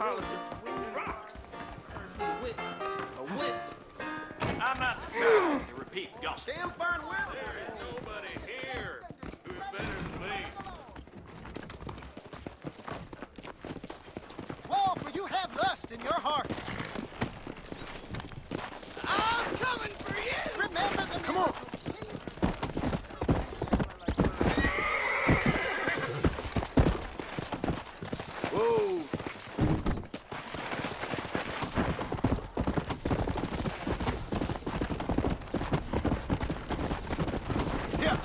Harlequin's with rocks. A witch. I'm not the child. You repeat, y'all. Damn fine will. There is nobody here who's better than me. Whoa, for you have lust in your heart. I'm coming for you! Remember the... Come on. Whoa! Yeah.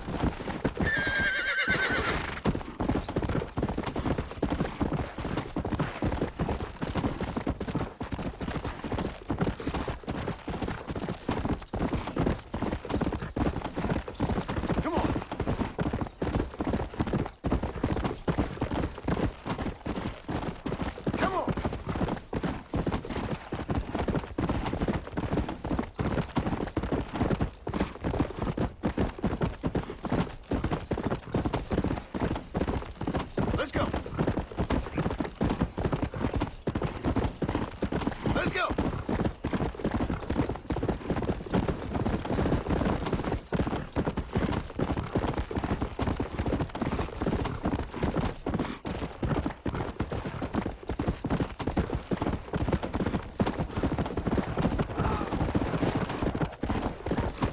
Come on. Come on. Let's go. Let's go.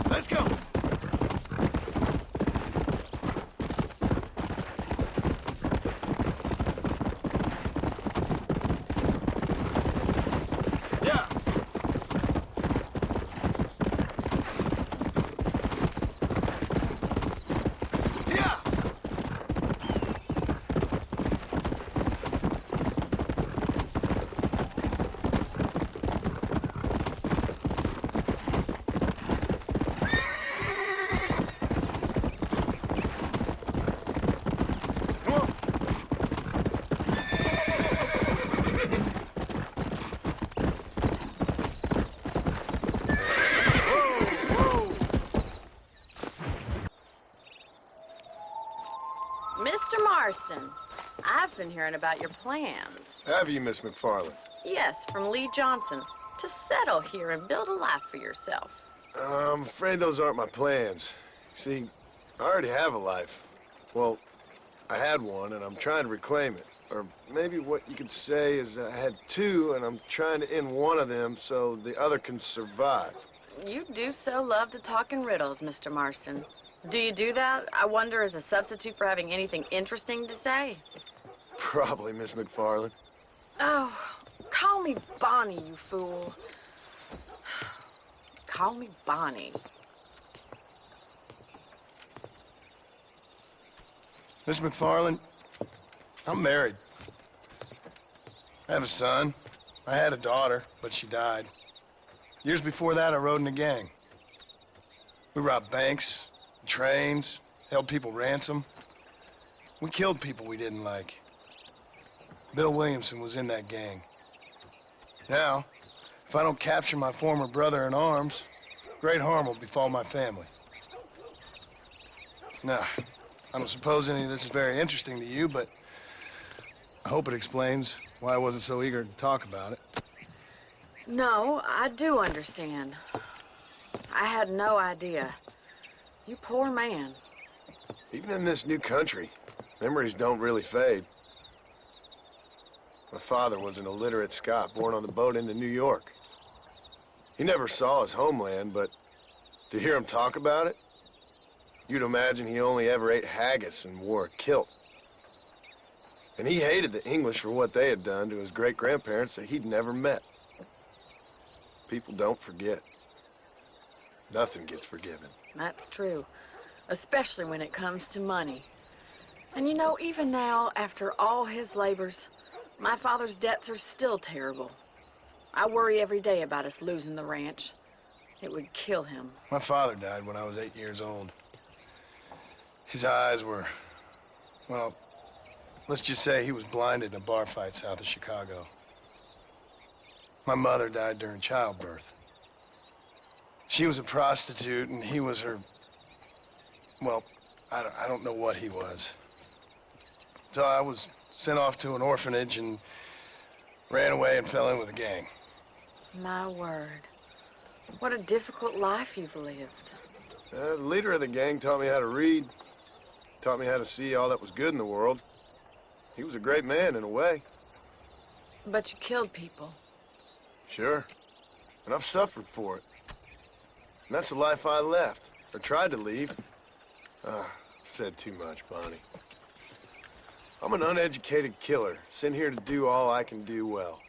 Let's go. Yeah. Yeah. Come on. Whoa, whoa. Mr. Marston, I've been hearing about your plans. Have you, Miss McFarland? Yes, from Lee Johnson, to settle here and build a life for yourself. I'm afraid those aren't my plans. See, I already have a life. Well, I had one, and I'm trying to reclaim it. Or maybe what you could say is I had two, and I'm trying to end one of them so the other can survive. You do so love to talk in riddles, Mr. Marston. Do you do that, I wonder, as a substitute for having anything interesting to say? Probably, Miss McFarland. Oh, call me Bonnie, you fool. Call me Bonnie. Miss McFarland, I'm married. I have a son. I had a daughter, but she died. Years before that, I rode in a gang. We robbed banks, trains, held people ransom. We killed people we didn't like. Bill Williamson was in that gang. Now, if I don't capture my former brother in arms, great harm will befall my family. Now, I don't suppose any of this is very interesting to you, but I hope it explains why I wasn't so eager to talk about it. No, I do understand. I had no idea. You poor man. Even in this new country, memories don't really fade. My father was an illiterate Scot born on the boat into New York. He never saw his homeland, but to hear him talk about it, you'd imagine he only ever ate haggis and wore a kilt. And he hated the English for what they had done to his great-grandparents that he'd never met. People don't forget. Nothing gets forgiven. That's true, especially when it comes to money. And you know, even now, after all his labors, my father's debts are still terrible. I worry every day about us losing the ranch. It would kill him. My father died when I was 8 years old. His eyes were, well, let's just say he was blinded in a bar fight south of Chicago. My mother died during childbirth. She was a prostitute, and he was her, well, I don't know what he was. So I was sent off to an orphanage, and Ran away and fell in with a gang. My word. What a difficult life you've lived. The leader of the gang taught me how to read. Taught me how to see all that was good in the world. He was a great man in a way. But you killed people. Sure. And I've suffered for it. And that's the life I left. Or tried to leave. Said too much, Bonnie. I'm an uneducated killer, sent here to do all I can do well.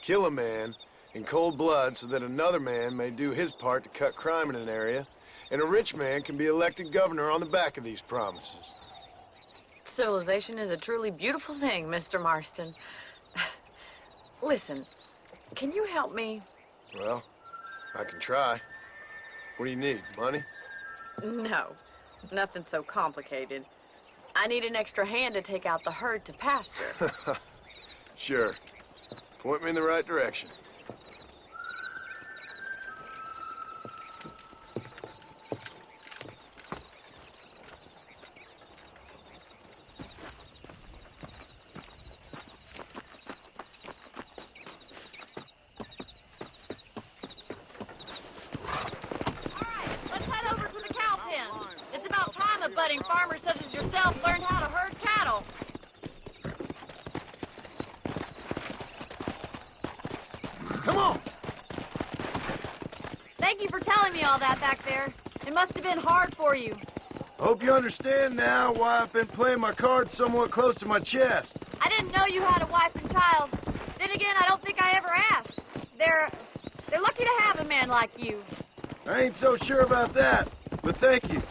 Kill a man in cold blood so that another man may do his part to cut crime in an area, and a rich man can be elected governor on the back of these promises. Civilization is a truly beautiful thing, Mr. Marston. Listen, can you help me? Well, I can try. What do you need, money? No, nothing so complicated. I need an extra hand to take out the herd to pasture. Sure. Point me in the right direction. Budding farmers such as yourself learn how to herd cattle. Come on! Thank you for telling me all that back there. It must have been hard for you. Hope you understand now why I've been playing my cards somewhat close to my chest. I didn't know you had a wife and child. Then again, I don't think I ever asked. They're lucky to have a man like you. I ain't so sure about that, but thank you.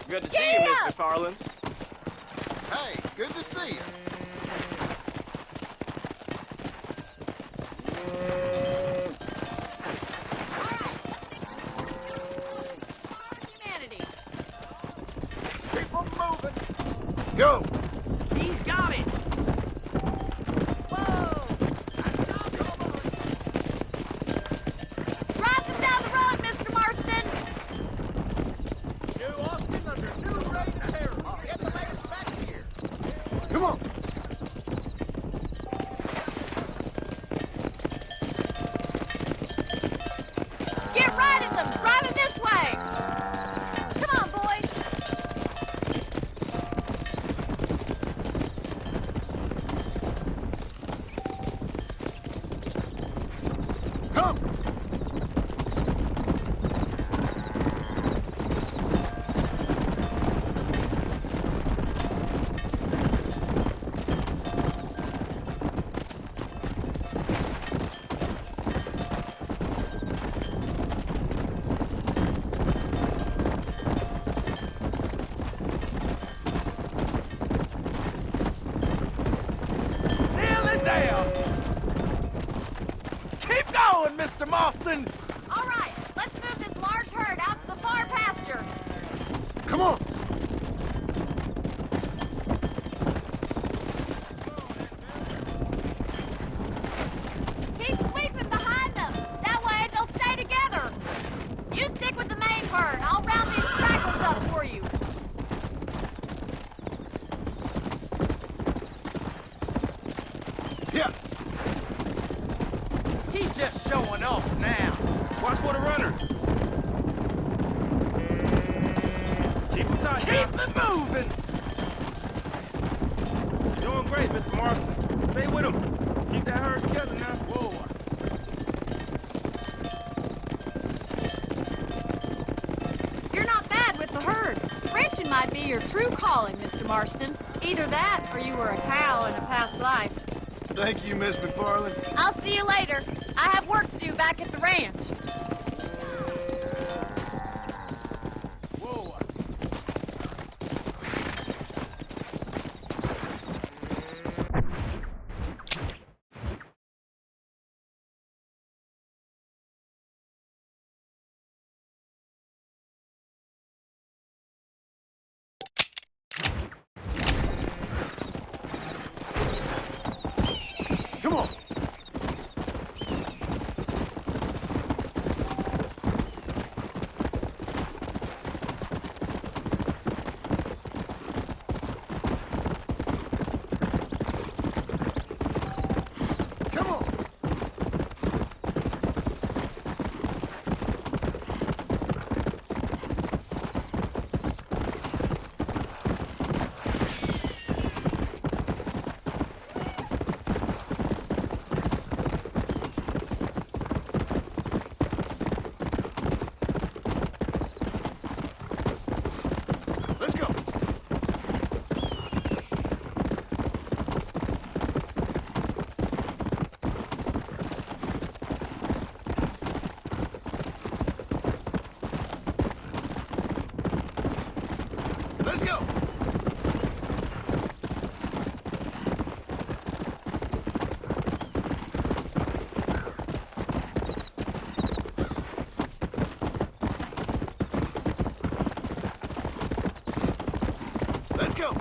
Good to see you, Mr. Farland. Hey, good to see you. Humanity. Keep 'em moving. Go! He's got it. Drive them down the road, Mr. Marston. New Austin under new reign of terror. Get the latest back here. Come on! Get right at them. Drive them this way. Come on, boys. Come! Nearly there. Keep going, Mr. Marston. All right, let's move this large herd out to the far pasture. Come on! Keep sweeping behind them. That way they'll stay together. You stick with the main herd. I'll round these stragglers up for you. Yeah! He's just showing off now. Watch for the runners. Keep them tight. Keep it moving. You're doing great, Mr. Marston. Stay with him. Keep that herd together now. Whoa. You're not bad with the herd. Ranching might be your true calling, Mr. Marston. Either that, or you were a cow in a past life. Thank you, Miss McFarland. I'll see you later. I have work to do back at the ranch. Whoa. Come on! Let's go! Let's go!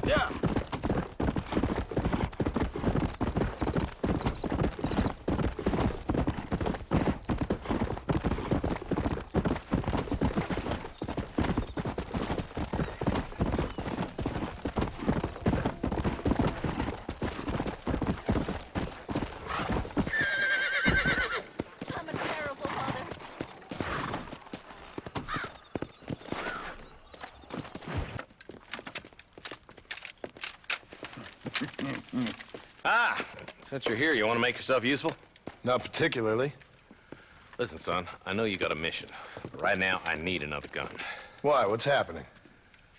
Yeah. I'm a terrible mother. Ah, since you're here, you want to make yourself useful? Not particularly. Listen, son, I know you got a mission, but right now I need another gun. Why? What's happening?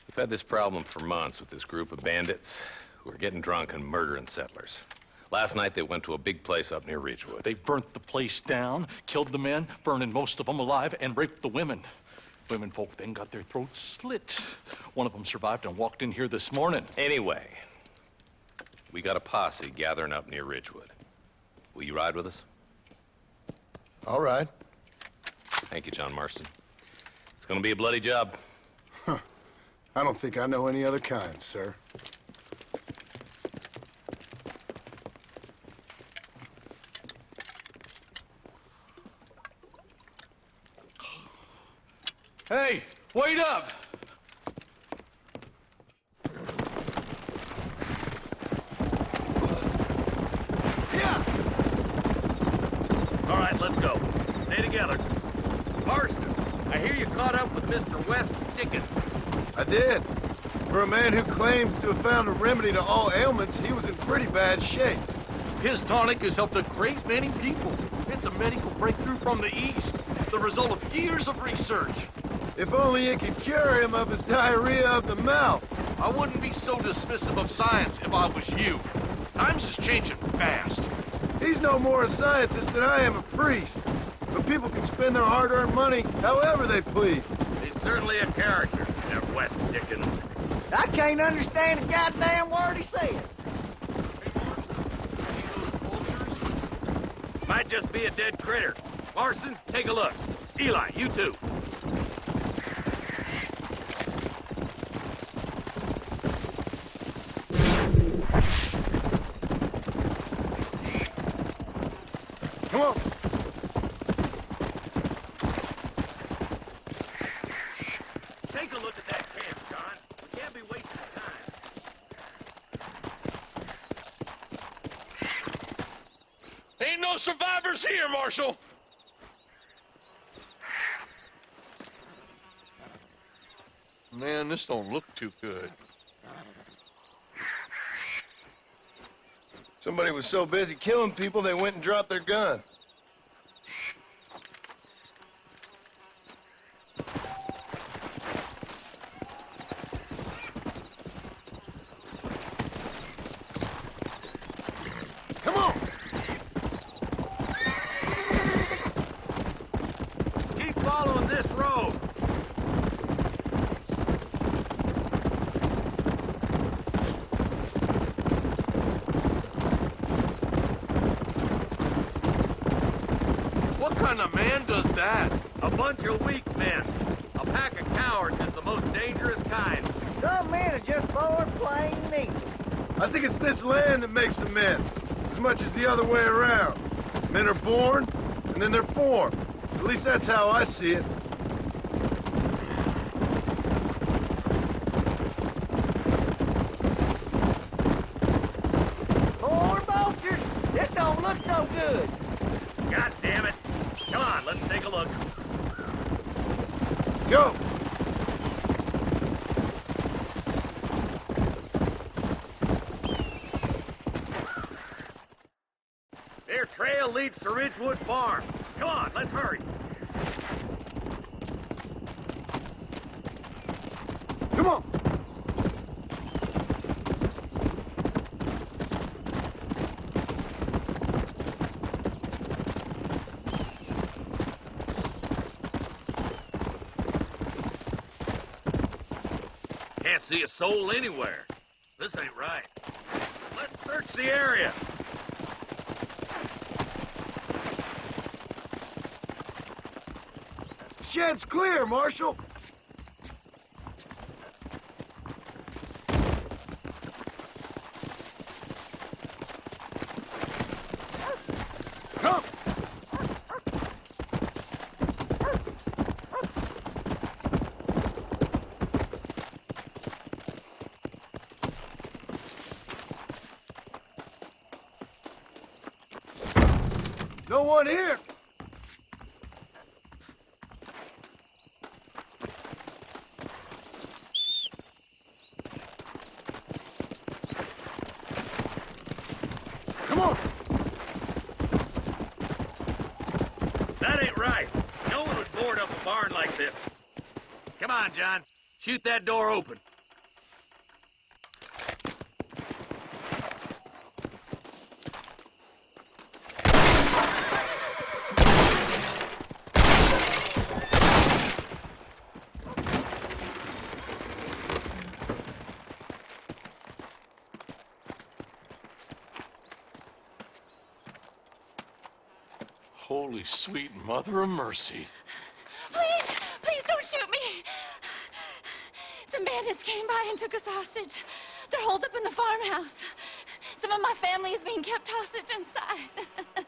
We've had this problem for months with this group of bandits who are getting drunk and murdering settlers. Last night they went to a big place up near Ridgewood. They burnt the place down, killed the men, burning most of them alive, and raped the women. Women folk then got their throats slit. One of them survived and walked in here this morning. Anyway, we got a posse gathering up near Ridgewood. Will you ride with us? All right. Thank you, John Marston. It's gonna be a bloody job. I don't think I know any other kind, sir. Hey, wait up! Yeah! All right, let's go. Stay together. Marston, I hear you caught up with Mr. West Dickens. I did. For a man who claims to have found a remedy to all ailments, he was in pretty bad shape. His tonic has helped a great many people. It's a medical breakthrough from the East, the result of years of research. If only it could cure him of his diarrhea of the mouth. I wouldn't be so dismissive of science if I was you. Times is changing fast. He's no more a scientist than I am a priest. But people can spend their hard-earned money however they please. He's certainly a character, that West Dickens. I can't understand a goddamn word he said. Might just be a dead critter. Marston, take a look. Eli, you too. Come on. Take a look at that camp, John. We can't be wasting time. Ain't no survivors here, Marshal! Man, this don't look too good. Somebody was so busy killing people, they went and dropped their gun. Come on! Keep following this road. What kind of man does that? A bunch of weak men. A pack of cowards is the most dangerous kind. Some men are just born plain evil. I think it's this land that makes the men, as much as the other way around. Men are born, and then they're formed. At least that's how I see it. Poor vultures, this don't look so good. God damn it. Come on, let's take a look. Go! to Ridgewood Farm. Come on, let's hurry. Come on! Can't see a soul anywhere. This ain't right. Let's search the area. Shed's clear, Marshal! Come! No one here! Come on! That ain't right. No one would board up a barn like this. Come on, John. Shoot that door open. Holy sweet mother of mercy. Please, please don't shoot me. Some bandits came by and took us hostage. They're holed up in the farmhouse. Some of my family is being kept hostage inside.